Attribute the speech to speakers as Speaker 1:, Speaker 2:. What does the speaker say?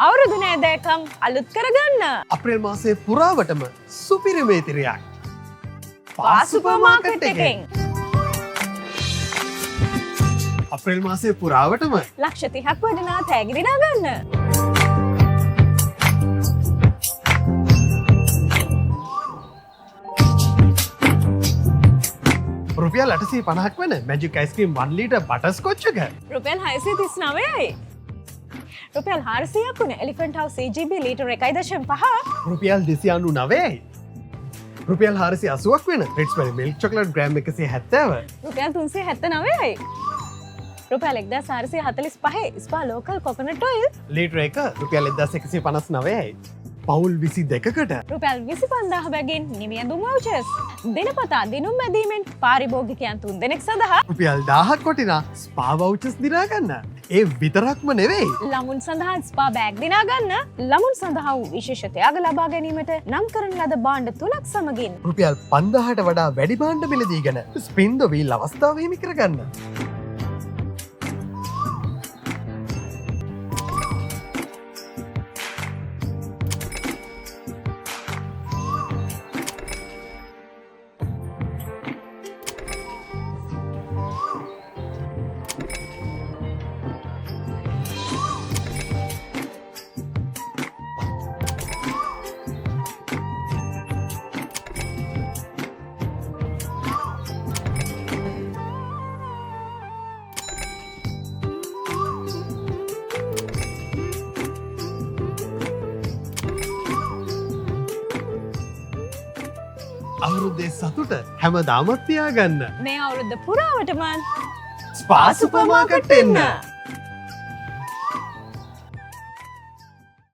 Speaker 1: අවුරුදු නෑදෑකම් අලුත් කරගන්න.
Speaker 2: අප්‍රේල් මාසයේ පුරාවටම සුපිරිම ඉතිරියක්.
Speaker 1: පා සුපර් මාකට් එකෙන්.
Speaker 2: අප්‍රේල් මාසයේ පුරාවටම
Speaker 1: ලක්ෂ 30ක් වටිනා තෑගි දිනා ගන්න.
Speaker 2: රුපියල් 850ක් වන මැජික් අයිස්ක්‍රීම් 1 ලීටර් බටර්ස්කොච් එක
Speaker 1: රුපියල් 639යි. රුපියල් 400ක් වුණ එලිෆන්ට් හවුස් CGB ලීටර් 1.5.
Speaker 2: රුපියල් 299යි. රුපියල් 480ක් වෙන රිච්මන් මිල්ක් චොකලට් ග්‍රෑම් 170.
Speaker 1: රුපියල් 379යි. රුපියල් 1445 ස්පා ලෝකල් කොකනට් ඔයිල්
Speaker 2: ලීටර් එක රුපියල් 1159යි. පවුල් 22කට
Speaker 1: රුපියල් 25000 බැගින් නිවියඳුම් වවුචර්ස්. දිනපතා දිනුම් මැදීමෙන් පාරිභෝගිකයන් 3 දෙනෙක් සඳහා
Speaker 2: රුපියල් 1000ක් වටිනා ස්පා වවුචර්ස් දිනා ගන්න. ඒ විතරක්ම නෙවෙයි.
Speaker 1: ළමුන් සඳහා ස්පා බෑග් දිනා ගන්න. ළමුන් සඳහා වූ විශේෂ ත්‍යාග ලබා ගැනීමට නම් කරන ලද භාණ්ඩ 3ක් සමගින්
Speaker 2: රුපියල් 5000ට වඩා වැඩි භාණ්ඩ මිලදීගෙන ස්පින් ද වීල් අවස්ථාව හිමි කරගන්න. අවුරුද්දේ සතුට හැමදාමත් තියාගන්න.
Speaker 1: මේ අවුරුද්ද පුරාවටම
Speaker 2: ස්පා සුපර් මාකට් එන්න.